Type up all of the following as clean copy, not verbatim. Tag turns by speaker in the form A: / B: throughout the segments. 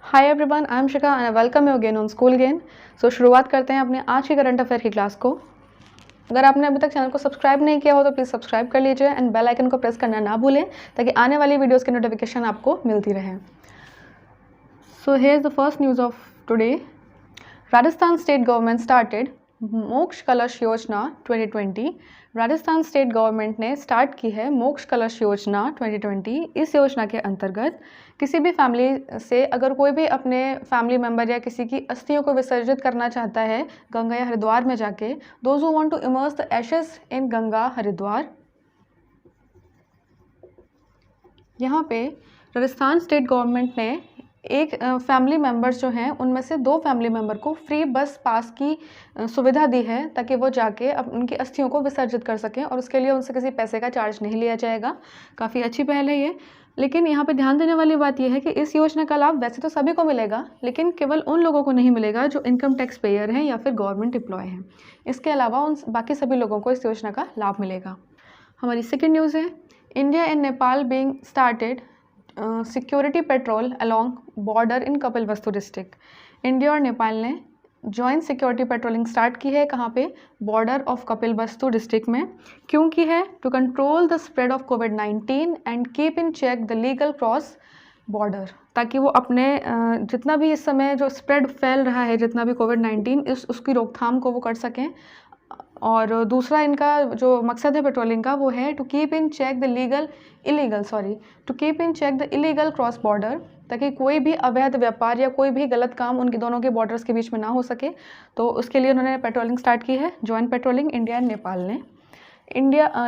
A: Hi everyone, I am Shikha and I welcome you again on School Gain. So शुरुआत करते हैं अपने आज की करंट अफेयर की क्लास को। अगर आपने अभी तक चैनल को सब्सक्राइब नहीं किया हो तो प्लीज़ सब्सक्राइब कर लीजिए एंड बेल आइकन को प्रेस करना ना भूलें ताकि आने वाली वीडियोस की नोटिफिकेशन आपको मिलती रहे। So here is the first news of today. Rajasthan state government started मोक्ष कलश योजना 2020। राजस्थान स्टेट गवर्नमेंट ने स्टार्ट की है मोक्ष कलश योजना 2020। इस योजना के अंतर्गत किसी भी फैमिली से अगर कोई भी अपने फैमिली मेम्बर या किसी की अस्थियों को विसर्जित करना चाहता है गंगा या हरिद्वार में जाके, those who want to immerse the ashes in Ganga Haridwar, यहाँ पे राजस्थान स्टेट गवर्नमेंट ने एक फैमिली मेम्बर्स जो हैं उनमें से 2 फैमिली मेम्बर को फ्री बस पास की सुविधा दी है ताकि वो जाके उनकी अस्थियों को विसर्जित कर सकें और उसके लिए उनसे किसी पैसे का चार्ज नहीं लिया जाएगा। काफ़ी अच्छी पहल है ये। लेकिन यहाँ पे ध्यान देने वाली बात यह है कि इस योजना का लाभ वैसे तो सभी को मिलेगा, लेकिन केवल उन लोगों को नहीं मिलेगा जो इनकम टैक्स पेयर हैं या फिर गवर्नमेंट एम्प्लॉय हैं। इसके अलावा उन बाकी सभी लोगों को इस योजना का लाभ मिलेगा। हमारी सेकेंड न्यूज़ है, India and Nepal being started security patrol along border in Kapilvastu district. India और नेपाल ने जॉइंट सिक्योरिटी पेट्रोलिंग स्टार्ट की है। कहाँ पे? बॉर्डर ऑफ कपिलवस्तु डिस्ट्रिक्ट में। क्यों की है? To control the spread of कोविड-19 and keep in check the legal cross border, ताकि वो अपने जितना भी इस समय जो स्प्रेड फैल रहा है, जितना भी कोविड-19 उसकी रोकथाम को वो कर सकें। और दूसरा इनका जो मकसद है पेट्रोलिंग का वो है to keep in check the illegal cross border, ताकि कोई भी अवैध व्यापार या कोई भी गलत काम उनके दोनों के बॉर्डर्स के बीच में ना हो सके। तो उसके लिए उन्होंने पेट्रोलिंग स्टार्ट की है, joint patrolling India and Nepal ने।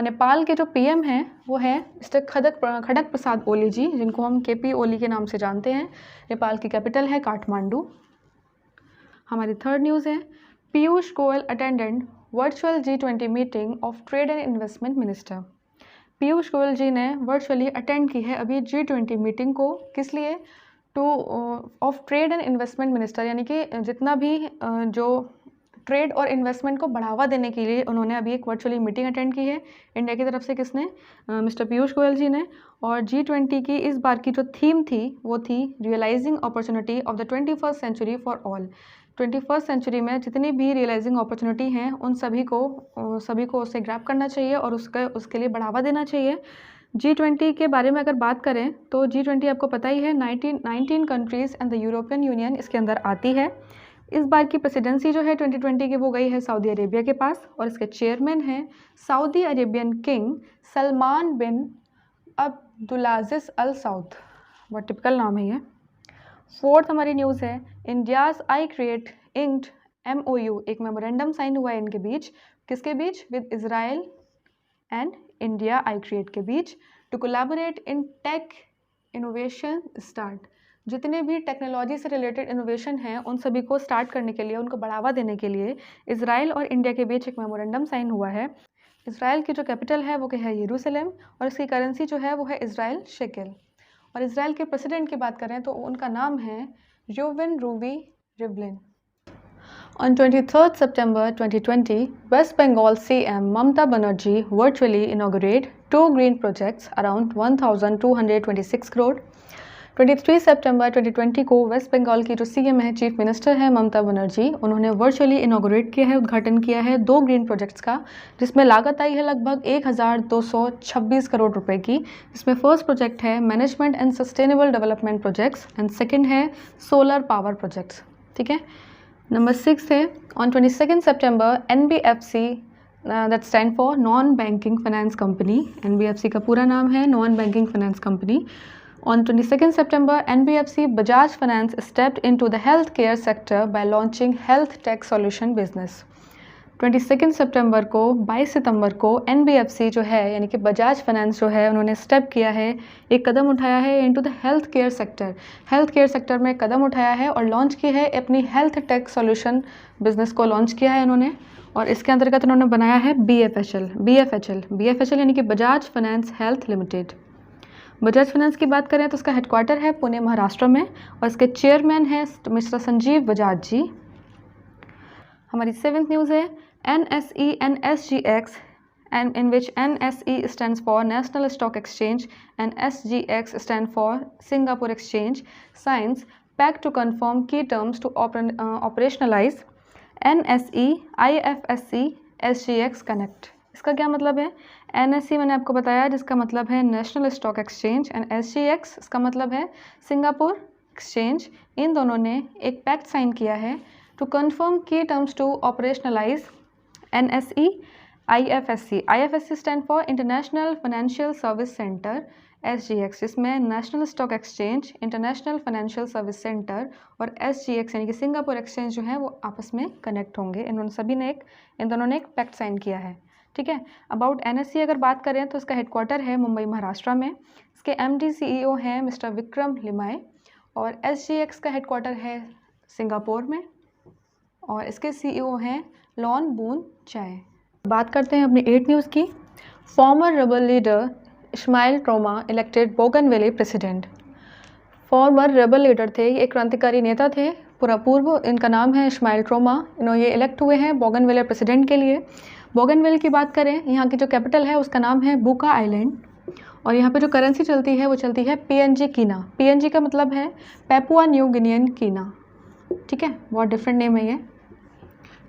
A: नेपाल के जो पीएम हैं वो हैं मिस्टर खड़क प्रसाद ओली जी, जिनको हम केपी ओली के नाम से जानते हैं। नेपाल की कैपिटल है काठमांडू। हमारी थर्ड न्यूज़ है, Piyush Goyal attended virtual G20 meeting of trade and investment minister. Piyush Goyal ji ने वर्चुअली अटेंड की है अभी G20 मीटिंग को। किस लिए? Of trade and investment minister, यानी कि जितना भी जो ट्रेड और इन्वेस्टमेंट को बढ़ावा देने के लिए उन्होंने अभी एक वर्चुअली मीटिंग अटेंड की है इंडिया की तरफ से। किसने? मिस्टर पीयूष गोयल जी ने। और G20 की इस बार की जो थीम थी वो थी realising opportunity of the 21st century for all. 21st century में जितनी भी रियलाइजिंग अपॉर्चुनिटी हैं उन सभी को उसे ग्रैब करना चाहिए और उसके लिए बढ़ावा देना चाहिए। G20 के बारे में अगर बात करें तो G20 आपको पता ही है 19 countries and the European union इसके अंदर आती है। इस बार की प्रेसिडेंसी जो है 2020 की वो गई है सऊदी अरेबिया के पास और इसके चेयरमैन हैं Saudi Arabian king Salman bin Abdulaziz Al Saud. बहुत टिपिकल नाम है ये। फोर्थ हमारी न्यूज़ है, India's iCreate inked MOU, एक मेमोरेंडम साइन हुआ है इनके बीच। किसके बीच? With Israel and India iCreate के बीच, to collaborate in tech innovation start. जितने भी टेक्नोलॉजी से रिलेटेड इनोवेशन हैं उन सभी को स्टार्ट करने के लिए, उनको बढ़ावा देने के लिए इजराइल और इंडिया के बीच एक मेमोरेंडम साइन हुआ है। इजराइल की जो कैपिटल है वो क्या है? यरूशलेम, और इसकी करेंसी जो है वो है इजराइल शेकेल। और इजराइल के प्रेसिडेंट की बात करें तो उनका नाम है Reuven Ruvi Rivlin. On 23rd September 2020, West Bengal CM Mamata Banerjee virtually inaugurated 2 green projects around 1,226 crore। 23 सितंबर 2020 को वेस्ट बंगाल की जो सीएम है, चीफ मिनिस्टर है ममता बनर्जी, उन्होंने वर्चुअली इनॉग्रेट किया है, उद्घाटन किया है 2 ग्रीन प्रोजेक्ट्स का, जिसमें लागत आई है लगभग 1,226 करोड़ रुपए की। इसमें फर्स्ट प्रोजेक्ट है management and sustainable development projects and second है सोलर पावर प्रोजेक्ट्स। ठीक है। नंबर 6 है, on 22 September NBFC that stand for non banking finance company. NBFC का पूरा नाम है non banking finance company. On 22 September, NBFC Bajaj Finance stepped into the healthcare sector by launching health tech solution business। 22 सितंबर को 22 सितंबर को NBFC जो है यानी कि बजाज फाइनेंस जो है उन्होंने स्टेप किया है, एक कदम उठाया है into the health care sector. Health care sector में कदम उठाया है और लॉन्च की है अपनी हेल्थ टेक सॉल्यूशन बिजनेस को लॉन्च किया है इन्होंने। और इसके अंतर्गत उन्होंने बनाया है BFHL यानी कि Bajaj finance health limited. Bajaj finance की बात करें तो उसका हेडक्वार्टर है पुणे महाराष्ट्र में और इसके चेयरमैन है मिस्टर संजीव बजाज जी। हमारी 7th न्यूज़ है, NSE and SGX, and in which NSE stands for National Stock Exchange and SGX stand for Singapore Exchange, signs pact to confirm key terms to operationalize NSE IFSC SGX Connect। इसका क्या मतलब है? NSE मैंने आपको बताया जिसका मतलब है national stock exchange, and SGX इसका मतलब है सिंगापुर एक्सचेंज। इन दोनों ने एक पैक्ट साइन किया है टू कन्फर्म की terms to operationalise NSE IFSC। IFSC stand for international financial service centre, SGX जिसमें national stock exchange, international financial service centre और SGX यानी कि सिंगापुर एक्सचेंज जो है वो आपस में कनेक्ट होंगे। इन दोनों ने एक पैक्ट साइन किया है। ठीक है। अबाउट NSE अगर बात करें तो इसका हेडक्वार्टर है मुंबई महाराष्ट्र में। इसके MD CEO हैं मिस्टर विक्रम लिमाय, और SGX का हेडक्वार्टर है सिंगापुर में, और इसके CEO हैं लॉन बून चाय। बात करते हैं अपनी 8 न्यूज़ की। Former rebel leader Ishmael Toroama elected Bougainville president. Former rebel leader थे, ये एक क्रांतिकारी नेता थे पूर्व, इनका नाम है इस्माइल ट्रोमा। ये इलेक्ट हुए हैं बोगनवेले प्रेसिडेंट के लिए। बोगनवेल की बात करें, यहाँ की जो कैपिटल है उसका नाम है बुका आइलैंड, और यहाँ पे जो करेंसी चलती है वो चलती है PNG कीना। PNG का मतलब है पैपुआ न्यू गिनियन कीना। ठीक है, बहुत डिफरेंट नेम है ये।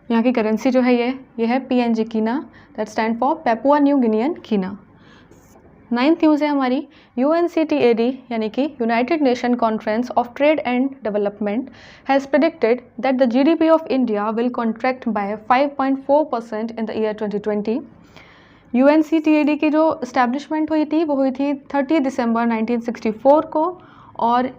A: यहाँ की करेंसी जो है ये है PNG कीना, that stand for Papua new Guinean कीना। 9th न्यूज़ है हमारी। UNCTAD यानी कि United nation conference of trade and development has predicted that the GDP of India will contract by 5.4% in the year 2020। UNCTAD की जो establishment हुई थी वो हुई थी 30 दिसंबर 1964 को, और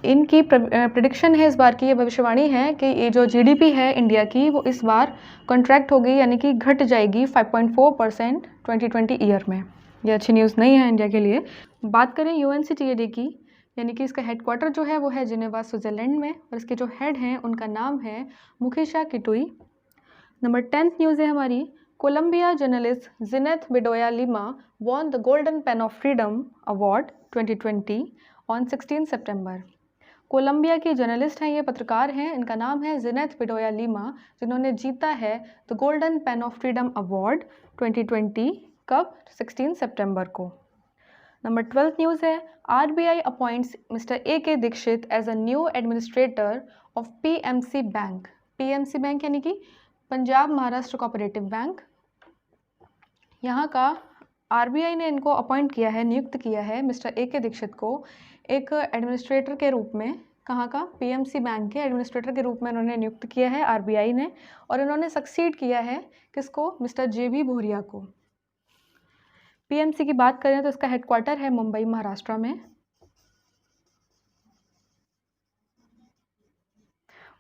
A: इनकी प्रेडिक्शन है, इस बार की ये भविष्यवाणी है कि ये जो GDP है इंडिया की वो इस बार कॉन्ट्रैक्ट होगी, यानी कि घट जाएगी 5.4% 2020 ईयर में। ये अच्छी न्यूज़ नहीं है इंडिया के लिए। बात करें UNCTAD की, यानी कि इसका हेडक्वार्टर जो है वो है जिनेवा स्विट्ज़रलैंड में, और इसके जो हेड हैं उनका नाम है मुखिशा किटुई। नंबर 10th न्यूज़ है हमारी। Colombia journalist Jineth Bedoya Lima won the golden pen of freedom award 2020 on 16 सितंबर। कोलंबिया की जर्नलिस्ट हैं, ये पत्रकार हैं, इनका नाम है जिनेथ बेडोया लिमा, जिन्होंने जीता है the golden pen of freedom award 2020। कब? 16 सितंबर को। नंबर 12th न्यूज़ है। RBI appoints mister AK Dikshit as a new administrator of PMC bank. PMC bank यानी कि पंजाब महाराष्ट्र कोऑपरेटिव बैंक। यहाँ का RBI ने इनको अपॉइंट किया है, नियुक्त किया है मिस्टर AK दीक्षित को एक एडमिनिस्ट्रेटर के रूप में। कहाँ का? PMC बैंक के एडमिनिस्ट्रेटर के रूप में इन्होंने नियुक्त किया है RBI ने, और इन्होंने सक्सीड किया है किसको? मिस्टर JB भूरिया को। PMC की बात करें तो इसका हेडक्वार्टर है मुंबई महाराष्ट्र में,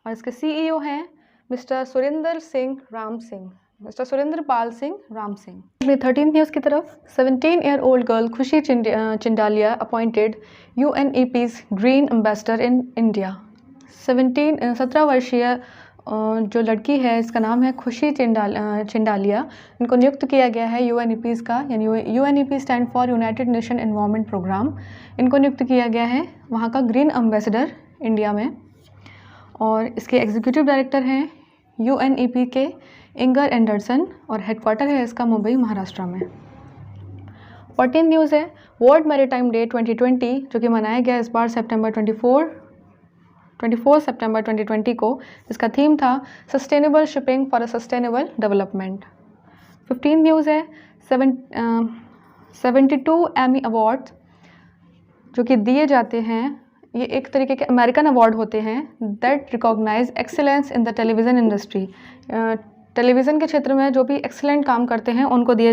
A: और इसके CEO हैं मिस्टर सुरेंद्र सिंह राम सिंह, मिस्टर सुरेंद्र पाल सिंह राम सिंह। अपनी 13th न्यूज़ की तरफ। 17-year-old गर्ल खुशी Chindalia appointed UNEP's green ambassador in India. 17 वर्षीय जो लड़की है इसका नाम है खुशी चिंडालिया, इनको नियुक्त किया गया है UNEP's का, यानी UNEP stand for united nation environment programme. इनको नियुक्त किया गया है वहाँ का ग्रीन एम्बेसडर इंडिया में, और इसके एग्जीक्यूटिव डायरेक्टर हैं UNEP के इंगर एंडरसन, और हेडक्वार्टर है इसका मुंबई महाराष्ट्र में। 14th न्यूज़ है। वर्ल्ड मैरीटाइम डे 2020 जो कि मनाया गया इस बार 24 सितंबर 2020 को, इसका थीम था sustainable shipping for a sustainable development. 15th news है। 72 एमी अवार्ड्स जो कि दिए जाते हैं, ये एक तरीके के अमेरिकन अवार्ड होते हैं that recognise excellence in the television industry. Television के क्षेत्र में जो भी एक्सीलेंट काम करते हैं उनको दिए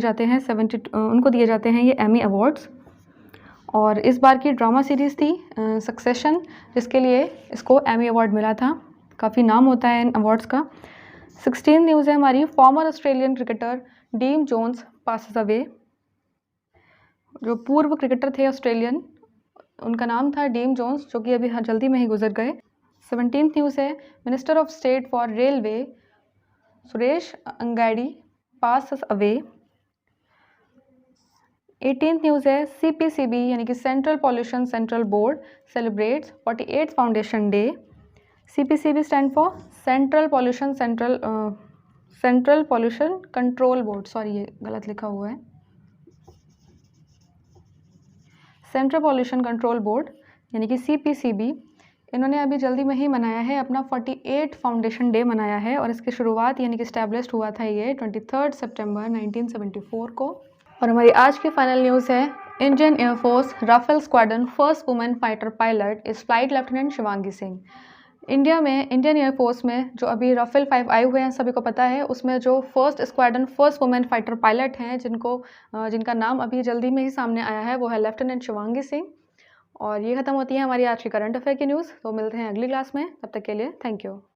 A: जाते हैं ये एमी अवार्ड्स। और इस बार की ड्रामा सीरीज़ थी सक्सेशन, जिसके लिए इसको एमी अवार्ड मिला था। काफ़ी नाम होता है इन अवार्ड्स का। 16th न्यूज़ है हमारी। Former Australian cricketer Dean Jones passes away. जो पूर्व क्रिकेटर थे ऑस्ट्रेलियन, उनका नाम था डीन जोन्स, जो कि अभी जल्दी में ही गुजर गए। 17th न्यूज़ है। Minister of state for railway Suresh Angadi passes away. 18th news है। CPCB यानी कि central pollution central board celebrates 48th foundation day. CPCB stand for central pollution control board, sorry ये गलत लिखा हुआ है, सेंट्रल पॉल्यूशन कंट्रोल बोर्ड यानी कि CPCB इन्होंने अभी जल्दी में ही मनाया है अपना 48 फाउंडेशन डे मनाया है और इसकी शुरुआत यानी कि स्टैब्लिश्ड हुआ था ये 23 सितंबर 1974 को। और हमारी आज की फाइनल न्यूज़ है, Indian air force Rafale squadron first women fighter pilot is flight lieutenant Shivangi Singh. Indian air force में जो अभी राफेल 5 आए हुए हैं सभी को पता है, उसमें जो फर्स्ट वुमेन फाइटर पायलट हैं जिनका नाम अभी जल्दी में ही सामने आया है वो है लेफ्टिनेंट शिवांगी सिंह। और ये ख़त्म होती है हमारी आज की करंट अफेयर की न्यूज़। तो मिलते हैं अगली क्लास में, तब तक के लिए थैंक यू।